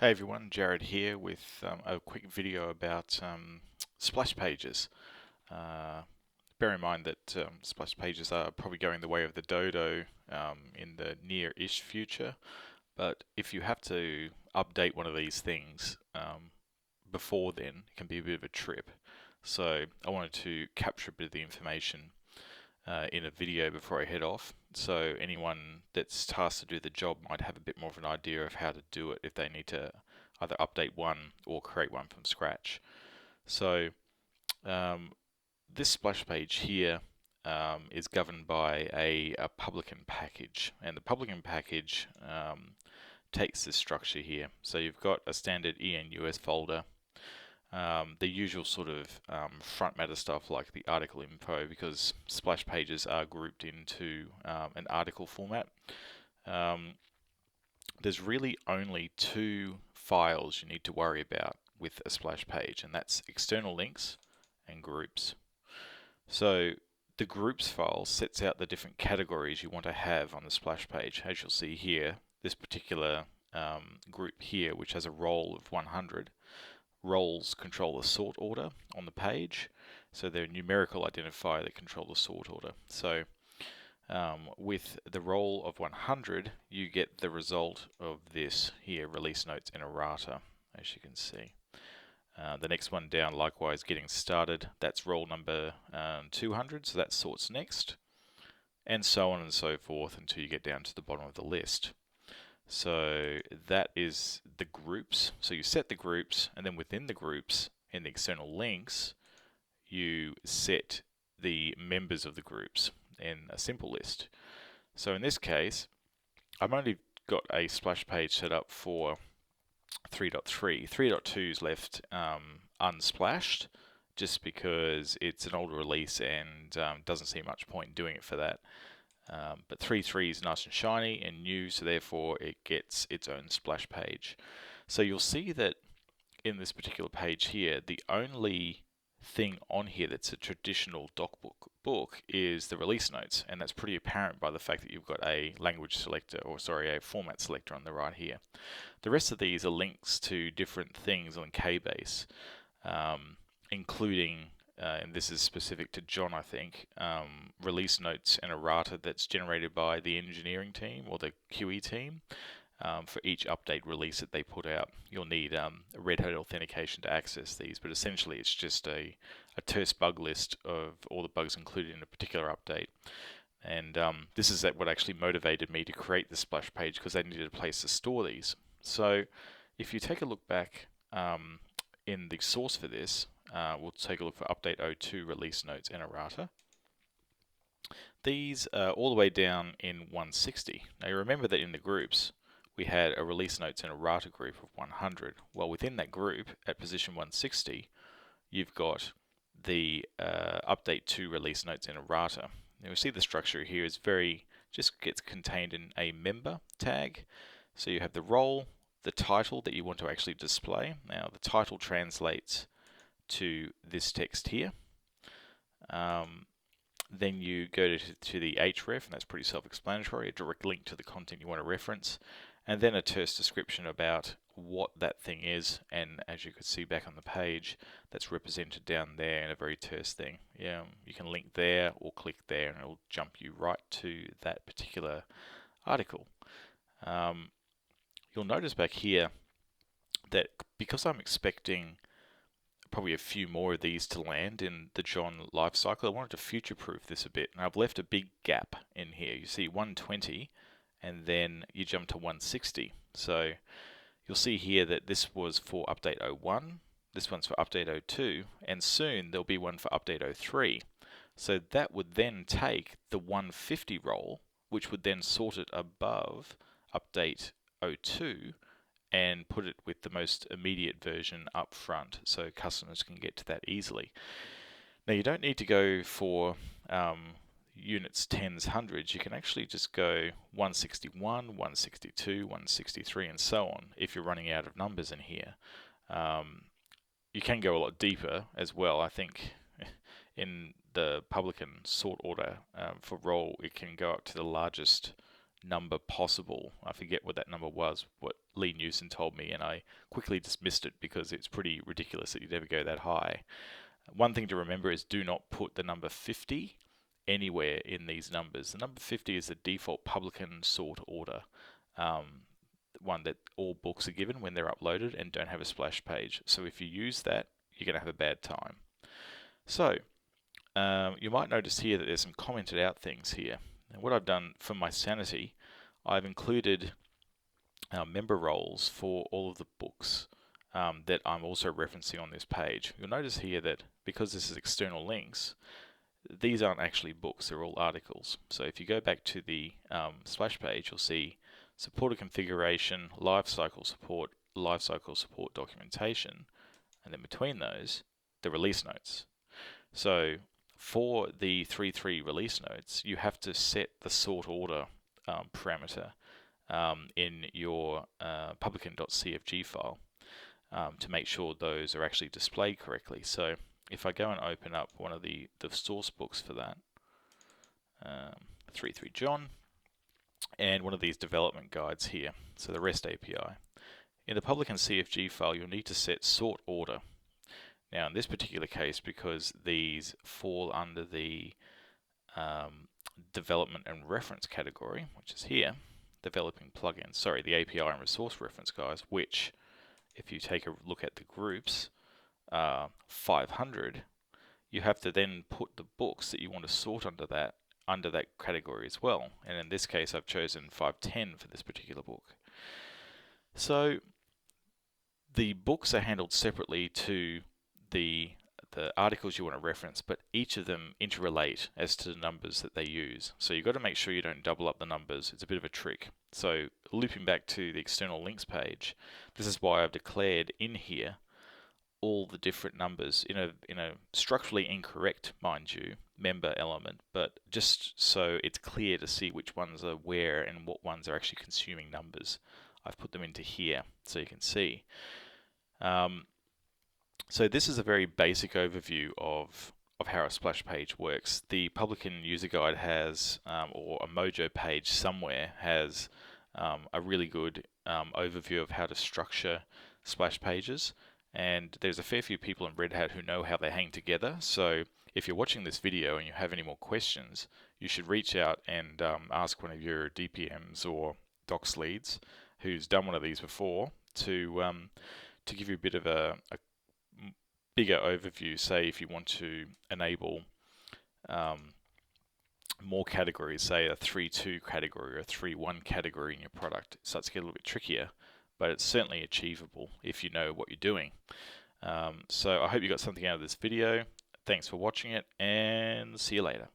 Hey everyone, Jared here with a quick video about splash pages. Uh, Bear in mind that splash pages are probably going the way of the dodo in the near-ish future, but if you have to update one of these things before then, it can be a bit of a trip. So I wanted to capture a bit of the information in a video before I head off. So anyone that's tasked to do the job might have a bit more of an idea of how to do it if they need to either update one or create one from scratch. So um, this splash page here is governed by a Publican package, and the Publican package takes this structure here. So you've got a standard ENUS folder, the usual sort of front matter stuff like the article info, because splash pages are grouped into an article format. There's really only two files you need to worry about with a splash page, and that's external links and groups. So the groups file sets out the different categories you want to have on the splash page. As you'll see here, this particular group here, which has a roll of 100, roles control the sort order on the page, so they're a numerical identifier that control the sort order. So with the roll of 100, you get the result of this here, release notes in errata, as you can see. The next one down, likewise, getting started, that's roll number 200, so that sorts next, and so on and so forth until you get down to the bottom of the list. So that is the groups. So you set the groups, and then within the groups, in the external links, you set the members of the groups in a simple list. So in this case, I've only got a splash page set up for 3.3. 3.2 is left unsplashed just because it's an older release and doesn't see much point in doing it for that. But 3.3 is nice and shiny and new, so therefore it gets its own splash page. So you'll see that in this particular page here, the only thing on here that's a traditional book is the release notes, and that's pretty apparent by the fact that you've got a language selector, or sorry, a format selector on the right here. The rest of these are links to different things on Kbase, including and this is specific to John, I think, release notes and errata that's generated by the engineering team or the QE team for each update release that they put out. You'll need Red Hat authentication to access these, but essentially it's just a terse bug list of all the bugs included in a particular update. And this is what actually motivated me to create the splash page, because I needed a place to store these. So if you take a look back in the source for this, we'll take a look for update 02 release notes and errata. These are all the way down in 160. Now you remember that in the groups we had a release notes and errata group of 100. Well, within that group at position 160 you've got the update 2 release notes and errata. Now we see the structure here is just gets contained in a member tag. So you have the role, the title that you want to actually display. Now the title translates to this text here. Then you go to the href, and that's pretty self-explanatory, a direct link to the content you want to reference, and then a terse description about what that thing is, and as you could see back on the page, that's represented down there in a very terse thing. Yeah, you can link there or click there and it'll jump you right to that particular article. You'll notice back here that because I'm expecting probably a few more of these to land in the John lifecycle, I wanted to future-proof this a bit, and I've left a big gap in here. You see 120, and then you jump to 160. So you'll see here that this was for update 01, this one's for update 02, and soon there'll be one for update 03. So that would then take the 150 roll, which would then sort it above update 02, and put it with the most immediate version up front so customers can get to that easily. Now you don't need to go for units, tens, hundreds. You can actually just go 161, 162, 163 and so on if you're running out of numbers in here. You can go a lot deeper as well. I think in the Publican sort order for roll, it can go up to the largest number possible. I forget what that number was, what Lee Newson told me, and I quickly dismissed it because it's pretty ridiculous that you'd ever go that high. One thing to remember is do not put the number 50 anywhere in these numbers. The number 50 is the default publican sort order, one that all books are given when they're uploaded and don't have a splash page. So if you use that, you're going to have a bad time. So you might notice here that there's some commented out things here. And what I've done for my sanity, I've included member roles for all of the books that I'm also referencing on this page. You'll notice here that because this is external links, these aren't actually books, they're all articles. So if you go back to the splash page, you'll see supporter configuration, lifecycle support documentation, and then between those, the release notes. So for the 3.3 release notes, you have to set the sort order parameter in your publican.cfg file to make sure those are actually displayed correctly. So if I go and open up one of the source books for that, 3.3 John, and one of these development guides here, so the REST API. In the Publican CFG file, you'll need to set sort order. Now, in this particular case, because these fall under the development and reference category, which is here, developing plugins, sorry, the API and resource reference guys, which, if you take a look at the groups, 500, you have to then put the books that you want to sort under that category as well. And in this case, I've chosen 510 for this particular book. So the books are handled separately to the articles you want to reference, but each of them interrelate as to the numbers that they use. So you've got to make sure you don't double up the numbers. It's a bit of a trick. So looping back to the external links page, this is why I've declared in here all the different numbers in a structurally incorrect, mind you, member element, but just so it's clear to see which ones are where and what ones are actually consuming numbers. I've put them into here so you can see. So this is a very basic overview of how a splash page works. The Publican user guide has, or a Mojo page somewhere has a really good overview of how to structure splash pages. And there's a fair few people in Red Hat who know how they hang together. So if you're watching this video and you have any more questions, you should reach out and ask one of your DPMs or docs leads who's done one of these before to give you a bit of a bigger overview. Say if you want to enable more categories, say a 3.2 category or a 3.1 category in your product, it starts to get a little bit trickier, but it's certainly achievable if you know what you're doing. So I hope you got something out of this video. Thanks for watching it, and see you later.